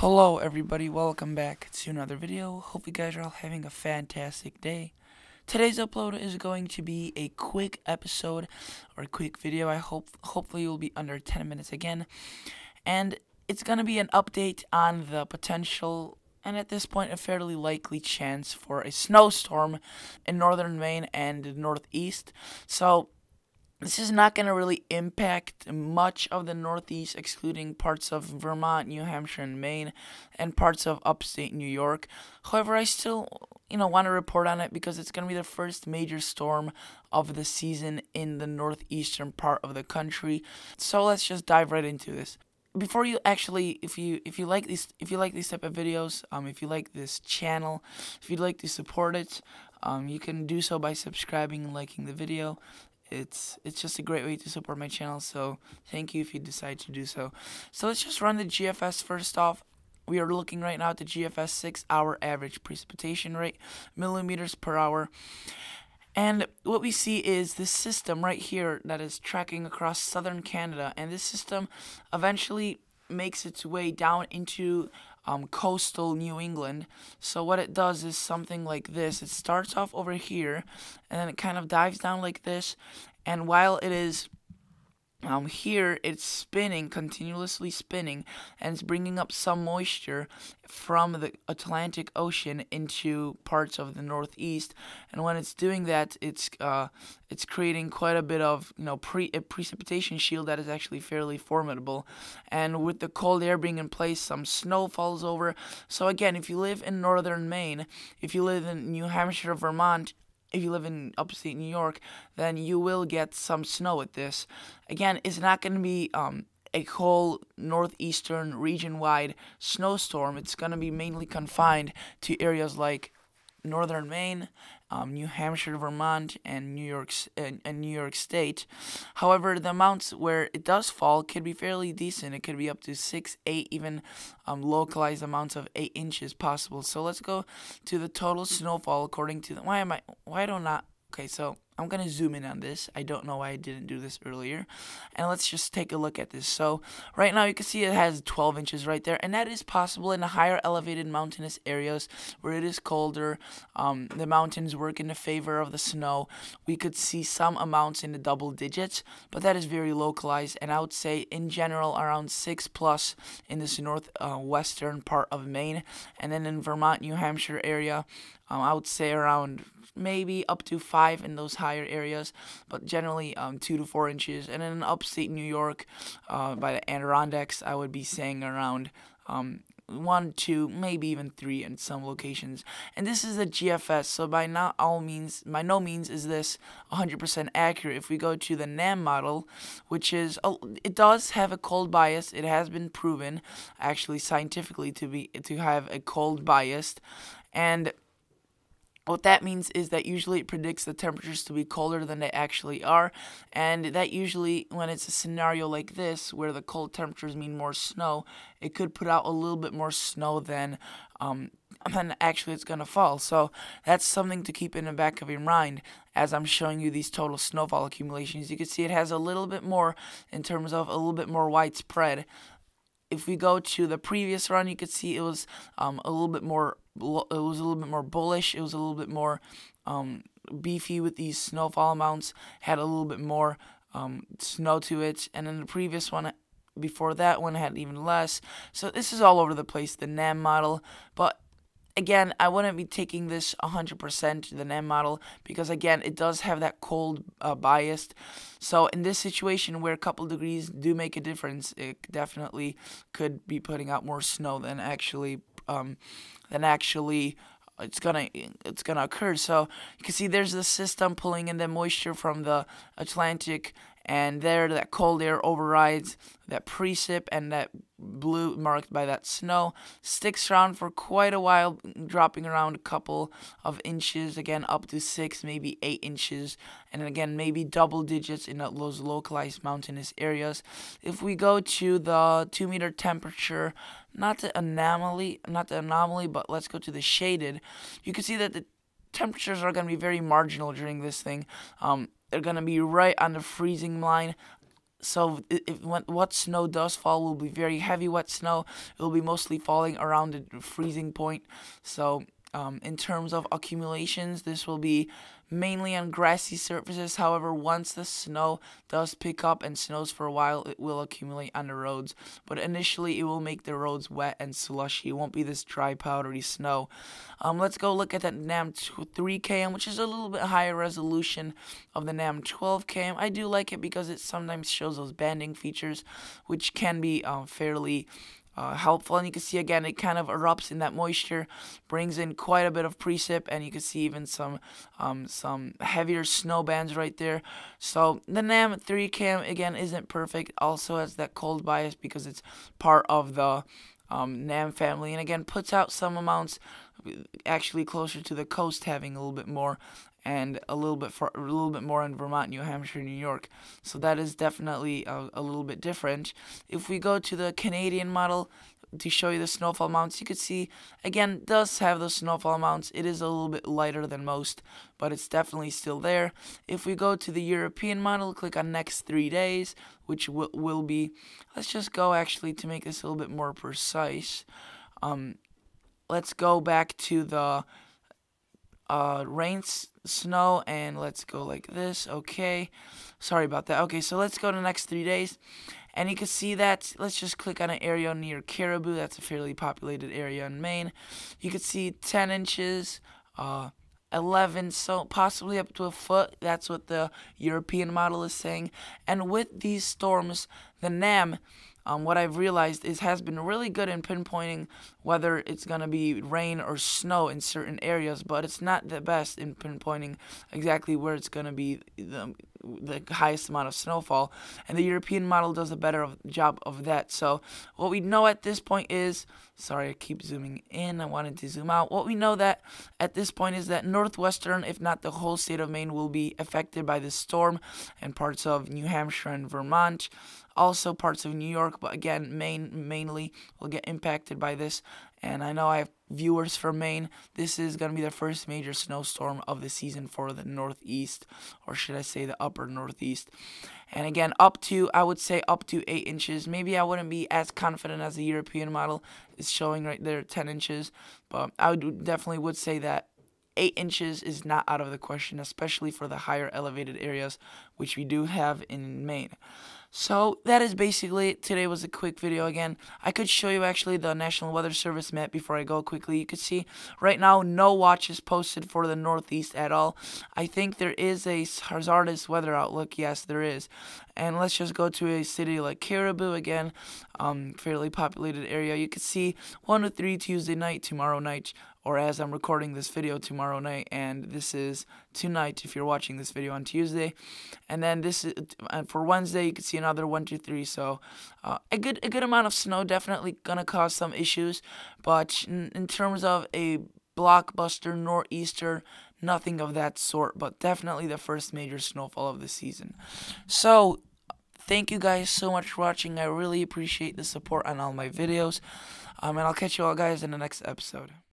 Hello everybody, welcome back to another video. Hope you guys are all having a fantastic day. Today's upload is going to be a quick episode or a quick video. Hopefully it will be under 10 minutes again. And it's going to be an update on the potential and at this point a fairly likely chance for a snowstorm in northern Maine and the northeast. So this is not going to really impact much of the Northeast, excluding parts of Vermont, New Hampshire, and Maine, and parts of upstate New York. However, I still, want to report on it because it's going to be the first major storm of the season in the northeastern part of the country. So let's just dive right into this. Before you actually, if you like these type of videos, if you like this channel, if you'd like to support it, you can do so by subscribing and liking the video. It's just a great way to support my channel, so thank you if you decide to do so. So let's just run the GFS first off. We are looking right now at the GFS 6-hour average precipitation rate, millimeters per hour. And what we see is this system right here that is tracking across southern Canada, and this system eventually makes its way down into coastal New England. So what it does is something like this. It starts off over here, and then it kind of dives down like this, and while it is here, it's spinning, continuously spinning, and it's bringing up some moisture from the Atlantic Ocean into parts of the Northeast. And when it's doing that, it's creating quite a bit of a precipitation shield that is actually fairly formidable. And with the cold air being in place, some snow falls over. So again, if you live in northern Maine, if you live in New Hampshire, Vermont, if you live in upstate New York, then you will get some snow with this. Again, it's not going to be a whole northeastern region-wide snowstorm. It's going to be mainly confined to areas like northern Maine, New Hampshire, Vermont, and New York State. However, the amounts where it does fall could be fairly decent. It could be up to 6, 8, even localized amounts of 8 inches possible. So let's go to the total snowfall according to the okay, so I'm going to zoom in on this. I don't know why I didn't do this earlier. And let's just take a look at this. So right now you can see it has 12 inches right there. And that is possible in the higher elevated mountainous areas where it is colder. The mountains work in the favor of the snow. We could see some amounts in the double digits, but that is very localized. And I would say in general around 6+ in this northwestern part of Maine. And then in Vermont, New Hampshire area, I would say around maybe up to 5 in those higher areas, but generally 2 to 4 inches. And in upstate New York, by the Adirondacks, I would be saying around 1, 2, maybe even 3 in some locations. And this is a GFS, so by no means is this 100% accurate. If we go to the NAM model, which is it does have a cold bias. It has been proven actually scientifically to have a cold bias, and what that means is that usually it predicts the temperatures to be colder than they actually are, and that usually, when it's a scenario like this, where the cold temperatures mean more snow, it could put out a little bit more snow than actually it's going to fall. So that's something to keep in the back of your mind as I'm showing you these total snowfall accumulations. You can see it has a little bit more in terms of a little bit more widespread. If we go to the previous run, you could see it was a little bit more. It was a little bit more bullish. It was a little bit more beefy with these snowfall amounts. Had a little bit more snow to it, and then the previous one before that one had even less. So this is all over the place, the NAM model. But again, I wouldn't be taking this 100% to the NAM model because, again, it does have that cold bias. So in this situation where a couple degrees do make a difference, it definitely could be putting out more snow than actually it's gonna occur. So you can see there's the system pulling in the moisture from the Atlantic, and there that cold air overrides that precip, and that blue marked by that snow sticks around for quite a while, dropping around a couple of inches, again up to 6, maybe 8 inches, and again maybe double digits in those localized mountainous areas. If we go to the 2-meter temperature, not the anomaly, but let's go to the shaded, you can see that the temperatures are going to be very marginal during this thing. They're going to be right on the freezing line. what snow does fall will be very heavy wet snow. It will be mostly falling around the freezing point. So in terms of accumulations, this will be mainly on grassy surfaces. However, once the snow does pick up and snows for a while, it will accumulate on the roads. But initially, it will make the roads wet and slushy. It won't be this dry, powdery snow. Let's go look at that NAM 3KM, which is a little bit higher resolution of the NAM 12KM. I do like it because it sometimes shows those banding features, which can be fairly helpful. And you can see again it kind of erupts in that moisture, brings in quite a bit of precip, and you can see even some heavier snow bands right there. So the NAM 3KM again isn't perfect, also has that cold bias because it's part of the NAM family, and again puts out some amounts actually closer to the coast, having a little bit more, and a little bit more in Vermont, New Hampshire, New York. So that is definitely a little bit different. If we go to the Canadian model to show you the snowfall amounts, you could see again does have those snowfall amounts. It is a little bit lighter than most, but it's definitely still there. If we go to the European model, click on next 3 days, which will be, let's just go actually to make this a little bit more precise. Let's go back to the rain, snow, and let's go like this. Okay, sorry about that. Okay, so let's go to the next 3 days, and you can see that. Let's just click on an area near Caribou. That's a fairly populated area in Maine. You can see 10 inches, 11, so possibly up to a foot. That's what the European model is saying. And with these storms, the NAM, what I've realized is has been really good in pinpointing whether it's going to be rain or snow in certain areas, but it's not the best in pinpointing exactly where it's going to be the highest amount of snowfall, and the European model does a better job of that. So what we know at this point is, sorry I keep zooming in, I wanted to zoom out. What we know that at this point is that northwestern, if not the whole state of Maine, will be affected by this storm, and parts of New Hampshire and Vermont, also parts of New York, but again Maine mainly will get impacted by this. And I know I have viewers from Maine. This is going to be the first major snowstorm of the season for the Northeast, or should I say the upper Northeast. And again, I would say up to 8 inches. Maybe I wouldn't be as confident as the European model is showing right there, 10 inches. But I definitely would say that 8 inches is not out of the question, especially for the higher elevated areas, which we do have in Maine. So that is basically it. Today was a quick video again. I could show you actually the National Weather Service map before I go quickly. You can see right now no watches posted for the Northeast at all. I think there is a hazardous weather outlook. Yes, there is. And let's just go to a city like Caribou again, fairly populated area. You can see 1 to 3 Tuesday night, tomorrow night, or as I'm recording this video, tomorrow night, and this is tonight if you're watching this video on Tuesday. And then this is, and for Wednesday you can see another 1 to 3. So a good amount of snow, definitely gonna cause some issues, but in terms of a blockbuster nor'easter, nothing of that sort, but definitely the first major snowfall of the season. So thank you guys so much for watching. I really appreciate the support on all my videos, and I'll catch you all guys in the next episode.